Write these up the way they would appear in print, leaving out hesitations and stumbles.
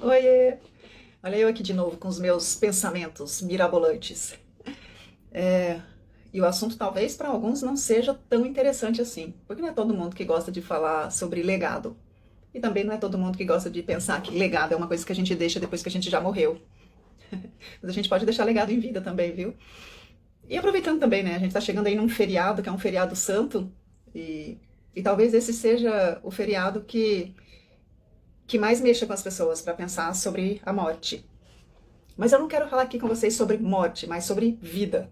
Oiê! Olha eu aqui de novo com os meus pensamentos mirabolantes. E o assunto talvez para alguns não seja tão interessante assim, porque não é todo mundo que gosta de falar sobre legado. E também não é todo mundo que gosta de pensar que legado é uma coisa que a gente deixa depois que a gente já morreu. Mas a gente pode deixar legado em vida também, viu? E aproveitando também, né? A gente tá chegando aí num feriado, que é um feriado santo, e, e talvez esse seja o feriado que mais mexa com as pessoas para pensar sobre a morte. Mas eu não quero falar aqui com vocês sobre morte, mas sobre vida.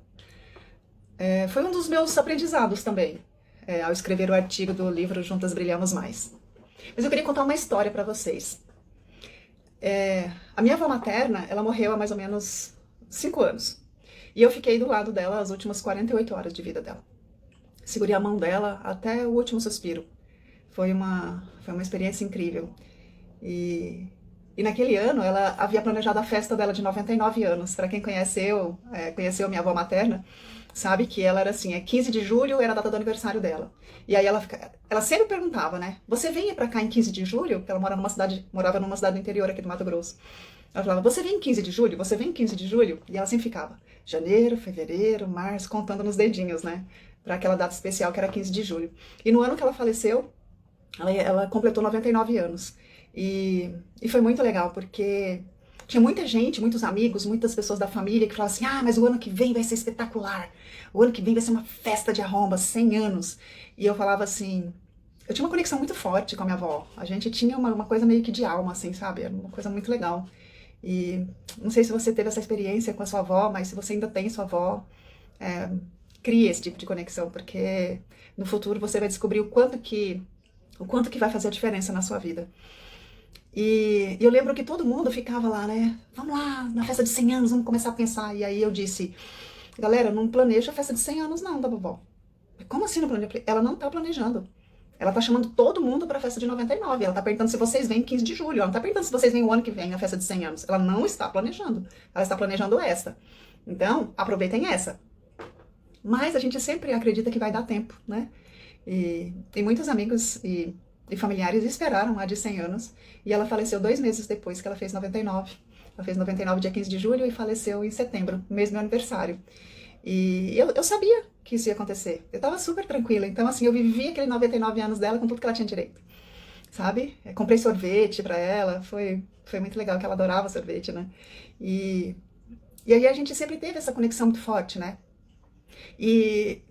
Foi um dos meus aprendizados também, ao escrever o artigo do livro Juntas Brilhamos Mais. Mas eu queria contar uma história para vocês. A minha avó materna, ela morreu há mais ou menos 5 anos. E eu fiquei do lado dela as últimas 48 horas de vida dela. Segurei a mão dela até o último suspiro. Foi uma experiência incrível. E, e naquele ano, ela havia planejado a festa dela de 99 anos. Para quem conheceu minha avó materna, sabe que ela era assim, 15 de julho era a data do aniversário dela. E aí ela sempre perguntava, né? Você vem pra cá em 15 de julho? Porque ela morava numa cidade do interior aqui do Mato Grosso. Ela falava, você vem em 15 de julho? Você vem em 15 de julho? E ela sempre ficava, janeiro, fevereiro, março, contando nos dedinhos, né? Para aquela data especial que era 15 de julho. E no ano que ela faleceu, ela completou 99 anos. E foi muito legal, porque tinha muita gente, muitos amigos, muitas pessoas da família que falavam assim, mas o ano que vem vai ser espetacular. O ano que vem vai ser uma festa de arromba, 100 anos. E eu falava assim, eu tinha uma conexão muito forte com a minha avó. A gente tinha uma coisa meio que de alma, assim, sabe? Era uma coisa muito legal. E não sei se você teve essa experiência com a sua avó, mas se você ainda tem sua avó, é, crie esse tipo de conexão, porque no futuro você vai descobrir o quanto que vai fazer a diferença na sua vida. E eu lembro que todo mundo ficava lá, né? Vamos lá, na festa de 100 anos, vamos começar a pensar. E aí eu disse, galera, não planeja a festa de 100 anos não, da vovó. Como assim não planeja? Ela não tá planejando. Ela tá chamando todo mundo pra festa de 99. Ela tá perguntando se vocês vêm em 15 de julho. Ela não tá perguntando se vocês vêm o ano que vem, na festa de 100 anos. Ela não está planejando. Ela está planejando essa. Então, aproveitem essa. Mas a gente sempre acredita que vai dar tempo, né? E muitos amigos e familiares esperaram a de 100 anos. E ela faleceu 2 meses depois que ela fez 99. Ela fez 99 dia 15 de julho e faleceu em setembro, no mês do meu aniversário. E eu sabia que isso ia acontecer. Eu tava super tranquila. Então, assim, eu vivi aqueles 99 anos dela com tudo que ela tinha direito. Sabe? Comprei sorvete pra ela. Foi muito legal, que ela adorava sorvete, né? E, e aí a gente sempre teve essa conexão muito forte, né?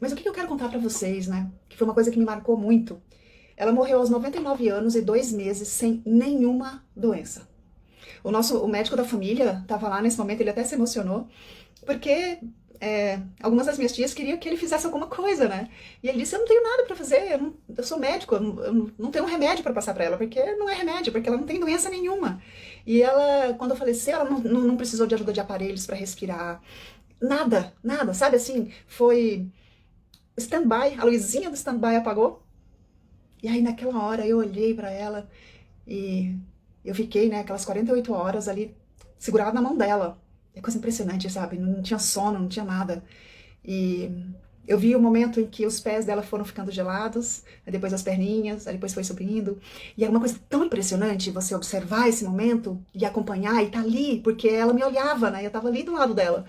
Mas o que eu quero contar pra vocês, né? Que foi uma coisa que me marcou muito. Ela morreu aos 99 anos e 2 meses sem nenhuma doença. O médico da família estava lá nesse momento, ele até se emocionou, porque algumas das minhas tias queriam que ele fizesse alguma coisa, né? E ele disse, eu não tenho nada pra fazer, eu sou médico, eu não tenho um remédio pra passar pra ela, porque não é remédio, porque ela não tem doença nenhuma. E ela, quando faleceu, ela não precisou de ajuda de aparelhos pra respirar, nada, nada, sabe assim? Foi stand-by, a luzinha do stand-by apagou, e aí naquela hora eu olhei pra ela e eu fiquei, né, aquelas 48 horas ali segurada na mão dela. É coisa impressionante, sabe? Não tinha sono, não tinha nada. E eu vi o momento em que os pés dela foram ficando gelados, aí depois as perninhas, aí depois foi subindo. E é uma coisa tão impressionante você observar esse momento e acompanhar e tá ali, porque ela me olhava, né? Eu tava ali do lado dela.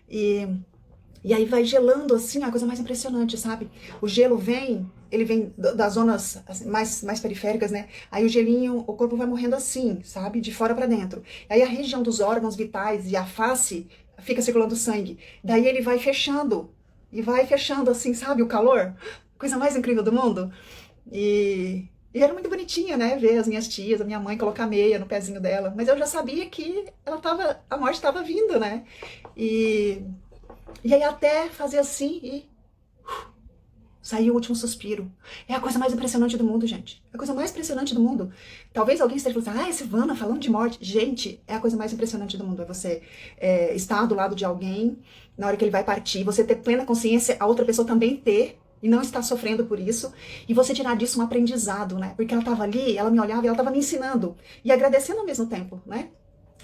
E e aí vai gelando assim, a coisa mais impressionante, sabe? O gelo ele vem das zonas assim, mais periféricas, né? Aí o gelinho, o corpo vai morrendo assim, sabe? De fora pra dentro. Aí a região dos órgãos vitais e a face fica circulando sangue. Daí ele vai fechando, e vai fechando assim, sabe? O calor. Coisa mais incrível do mundo. E era muito bonitinha, né? Ver as minhas tias, a minha mãe colocar meia no pezinho dela. Mas eu já sabia que a morte estava vindo, né? E e aí até fazer assim e saiu o último suspiro. É a coisa mais impressionante do mundo, gente. É a coisa mais impressionante do mundo. Talvez alguém esteja falando assim, Silvana, falando de morte. Gente, é a coisa mais impressionante do mundo. É você estar do lado de alguém na hora que ele vai partir, você ter plena consciência, a outra pessoa também ter, e não estar sofrendo por isso, e você tirar disso um aprendizado, né? Porque ela estava ali, ela me olhava e ela estava me ensinando, e agradecendo ao mesmo tempo, né?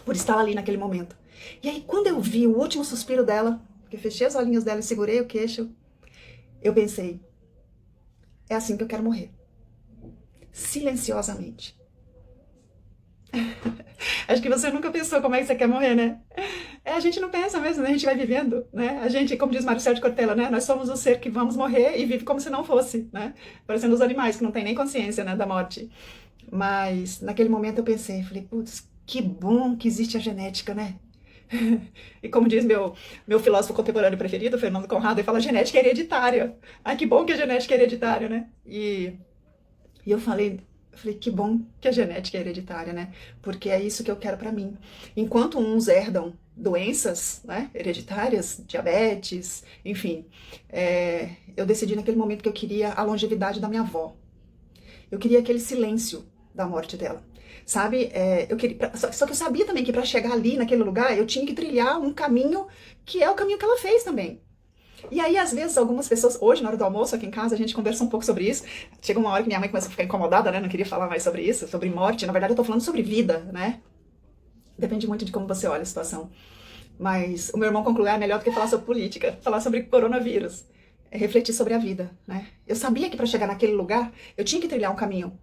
Por estar ali naquele momento. E aí, quando eu vi o último suspiro dela, que eu fechei os olhinhos dela e segurei o queixo, eu pensei, é assim que eu quero morrer. Silenciosamente. Acho que você nunca pensou como é que você quer morrer, né? A gente não pensa mesmo, né? A gente vai vivendo, né? A gente, como diz Mário Sérgio Cortella, né? Nós somos o ser que vamos morrer e vive como se não fosse, né? Parecendo os animais que não têm nem consciência, né, da morte. Mas naquele momento eu pensei, falei, putz, que bom que existe a genética, né? E como diz meu filósofo contemporâneo preferido, Fernando Conrado, ele fala genética hereditária. Ai, que bom que a genética é hereditária, né? E eu falei, que bom que a genética é hereditária, né? Porque é isso que eu quero pra mim. Enquanto uns herdam doenças, né, hereditárias, diabetes, enfim, eu decidi naquele momento que eu queria a longevidade da minha avó. Eu queria aquele silêncio da morte dela. Sabe? Eu queria, só que eu sabia também que para chegar ali, naquele lugar, eu tinha que trilhar um caminho que é o caminho que ela fez também. E aí, às vezes, algumas pessoas, hoje, na hora do almoço, aqui em casa, a gente conversa um pouco sobre isso. Chega uma hora que minha mãe começa a ficar incomodada, né? Não queria falar mais sobre isso, sobre morte. Na verdade, eu tô falando sobre vida, né? Depende muito de como você olha a situação. Mas o meu irmão concluiu, é melhor do que falar sobre política, falar sobre coronavírus. É refletir sobre a vida, né? Eu sabia que para chegar naquele lugar, eu tinha que trilhar um caminho,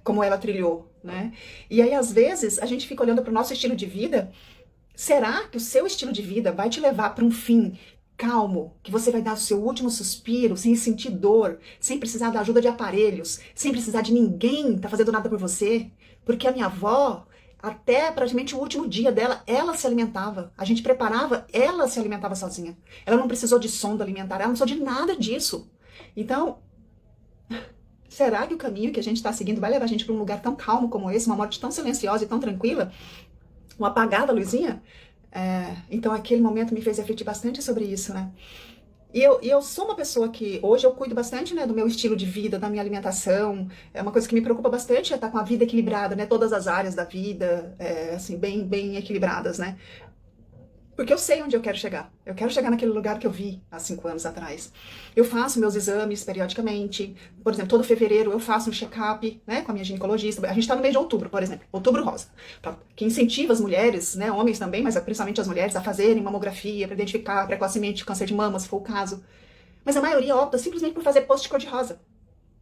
como ela trilhou, né? E aí, às vezes, a gente fica olhando para o nosso estilo de vida. Será que o seu estilo de vida vai te levar para um fim calmo, que você vai dar o seu último suspiro, sem sentir dor, sem precisar da ajuda de aparelhos, sem precisar de ninguém tá fazendo nada por você? Porque a minha avó, até praticamente o último dia dela, ela se alimentava. A gente preparava, ela se alimentava sozinha. Ela não precisou de sonda alimentar, ela não precisou de nada disso. Então, será que o caminho que a gente está seguindo vai levar a gente para um lugar tão calmo como esse, uma morte tão silenciosa e tão tranquila? Uma apagada luzinha? Então aquele momento me fez refletir bastante sobre isso, né? E eu sou uma pessoa que hoje eu cuido bastante, né, do meu estilo de vida, da minha alimentação. É uma coisa que me preocupa bastante, é estar com a vida equilibrada, né? Todas as áreas da vida, assim, bem equilibradas, né? Porque eu sei onde eu quero chegar. Eu quero chegar naquele lugar que eu vi há 5 anos atrás. Eu faço meus exames periodicamente. Por exemplo, todo fevereiro eu faço um check-up, né, com a minha ginecologista. A gente está no mês de outubro, por exemplo. Outubro rosa. Que incentiva as mulheres, né, homens também, mas principalmente as mulheres, a fazerem mamografia para identificar precocemente o câncer de mama, se for o caso. Mas a maioria opta simplesmente por fazer post cor-de-rosa.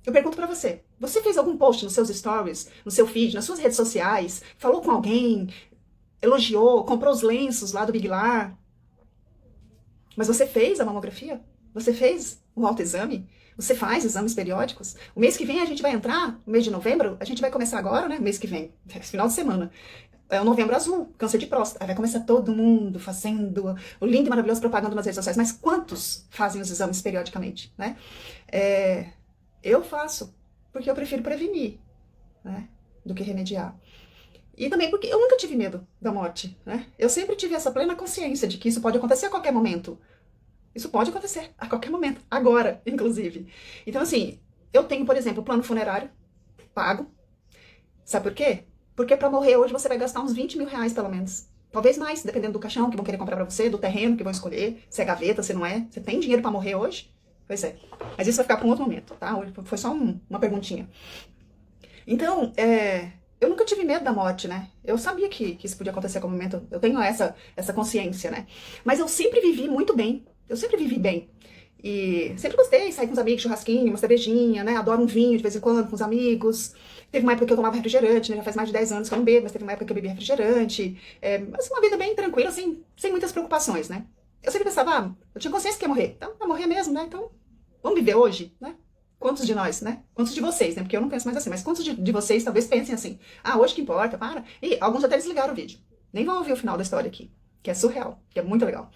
Eu pergunto pra você, você fez algum post nos seus stories, no seu feed, nas suas redes sociais, falou com alguém, elogiou, comprou os lenços lá do Big Lar, mas você fez a mamografia? Você fez o autoexame? Você faz exames periódicos? O mês que vem a gente vai entrar, no mês de novembro, a gente vai começar agora, né? Mês que vem, final de semana. É o Novembro Azul, câncer de próstata. Aí vai começar todo mundo fazendo o lindo e maravilhoso propaganda nas redes sociais. Mas quantos fazem os exames periodicamente, né? Eu faço, porque eu prefiro prevenir, né? Do que remediar. E também porque eu nunca tive medo da morte, né? Eu sempre tive essa plena consciência de que isso pode acontecer a qualquer momento. Isso pode acontecer a qualquer momento, agora, inclusive. Então, assim, eu tenho, por exemplo, plano funerário pago. Sabe por quê? Porque pra morrer hoje você vai gastar uns 20 mil reais, pelo menos. Talvez mais, dependendo do caixão que vão querer comprar pra você, do terreno que vão escolher, se é gaveta, se não é. Você tem dinheiro pra morrer hoje? Pois é. Mas isso vai ficar pra um outro momento, tá? Foi só uma perguntinha. Então, eu nunca tive medo da morte, né? Eu sabia que isso podia acontecer a qualquer momento. Eu tenho essa consciência, né? Mas eu sempre vivi muito bem. Eu sempre vivi bem. E sempre gostei, sair com os amigos, churrasquinho, uma cervejinha, né? Adoro um vinho de vez em quando com os amigos. Teve uma época que eu tomava refrigerante, né? Já faz mais de 10 anos que eu não bebo, mas teve uma época que eu bebia refrigerante. Mas uma vida bem tranquila, sem muitas preocupações, né? Eu sempre pensava, eu tinha consciência que ia morrer. Então, vai morrer mesmo, né? Então, vamos viver hoje, né? Quantos de nós, né? Quantos de vocês, né? Porque eu não penso mais assim, mas quantos de vocês talvez pensem assim? Ah, hoje que importa, para. E alguns até desligaram o vídeo. Nem vão ouvir o final da história aqui, que é surreal, que é muito legal.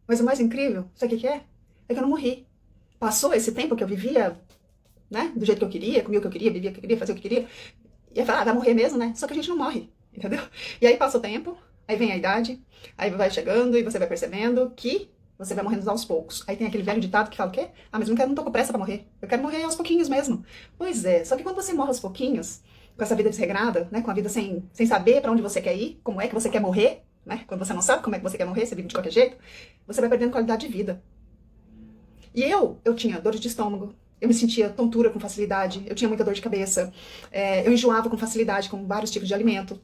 Mas o mais incrível, sabe o que é? É que eu não morri. Passou esse tempo que eu vivia, né? Do jeito que eu queria, comia o que eu queria, bebia o que eu queria, fazia o que eu queria. E eu falava, vai morrer mesmo, né? Só que a gente não morre, entendeu? E aí passa o tempo, aí vem a idade, aí vai chegando e você vai percebendo que você vai morrendo aos poucos. Aí tem aquele velho ditado que fala o quê? Ah, mas não tô com pressa pra morrer. Eu quero morrer aos pouquinhos mesmo. Pois é, só que quando você morre aos pouquinhos, com essa vida desregrada, né? Com a vida sem saber pra onde você quer ir, como é que você quer morrer, né? Quando você não sabe como é que você quer morrer, você vive de qualquer jeito, você vai perdendo qualidade de vida. E eu tinha dor de estômago, eu me sentia tontura com facilidade, eu tinha muita dor de cabeça, eu enjoava com facilidade com vários tipos de alimentos.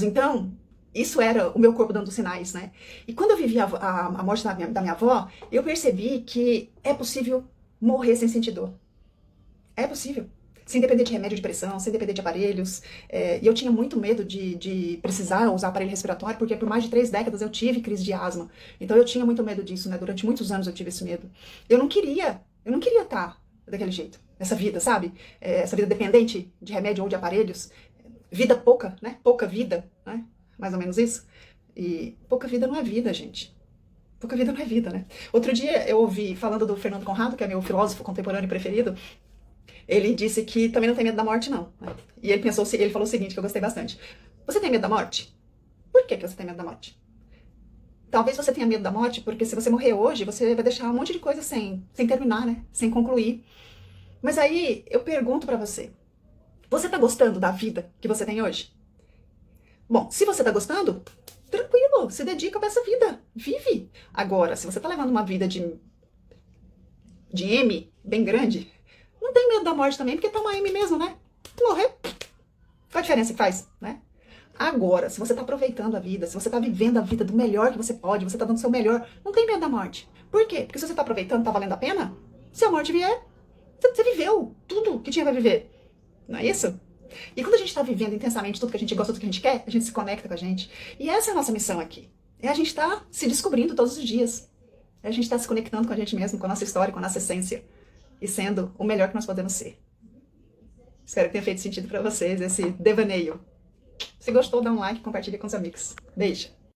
Então, isso era o meu corpo dando sinais, né? E quando eu vivi a morte da minha avó, eu percebi que é possível morrer sem sentir dor. É possível. sem depender de remédio de pressão, sem depender de aparelhos. E eu tinha muito medo de precisar usar aparelho respiratório, porque por mais de 3 décadas eu tive crise de asma. Então eu tinha muito medo disso, né? Durante muitos anos eu tive esse medo. Eu não queria estar daquele jeito, nessa vida, sabe? Essa vida dependente de remédio ou de aparelhos. Vida pouca, né? Pouca vida, né? Mais ou menos isso. E pouca vida não é vida, gente. Pouca vida não é vida, né? Outro dia eu ouvi, falando do Fernando Conrado, que é meu filósofo contemporâneo preferido, ele disse que também não tem medo da morte, não, né? E ele falou o seguinte, que eu gostei bastante. Você tem medo da morte? Por que você tem medo da morte? Talvez você tenha medo da morte porque se você morrer hoje, você vai deixar um monte de coisa sem terminar, né? Sem concluir. Mas aí eu pergunto pra você tá gostando da vida que você tem hoje? Bom, se você tá gostando, tranquilo, se dedica pra essa vida, vive. Agora, se você tá levando uma vida de M bem grande, não tem medo da morte também, porque tá uma M mesmo, né? Morrer, qual a diferença que faz, né? Agora, se você tá aproveitando a vida, se você tá vivendo a vida do melhor que você pode, você tá dando o seu melhor, não tem medo da morte. Por quê? Porque se você tá aproveitando, tá valendo a pena, se a morte vier, você viveu tudo que tinha pra viver. Não é isso? E quando a gente tá vivendo intensamente tudo que a gente gosta, tudo que a gente quer, a gente se conecta com a gente. E essa é a nossa missão aqui. É a gente tá se descobrindo todos os dias. É a gente tá se conectando com a gente mesmo, com a nossa história, com a nossa essência. E sendo o melhor que nós podemos ser. Espero que tenha feito sentido pra vocês esse devaneio. Se gostou, dá um like e compartilha com os amigos. Beijo!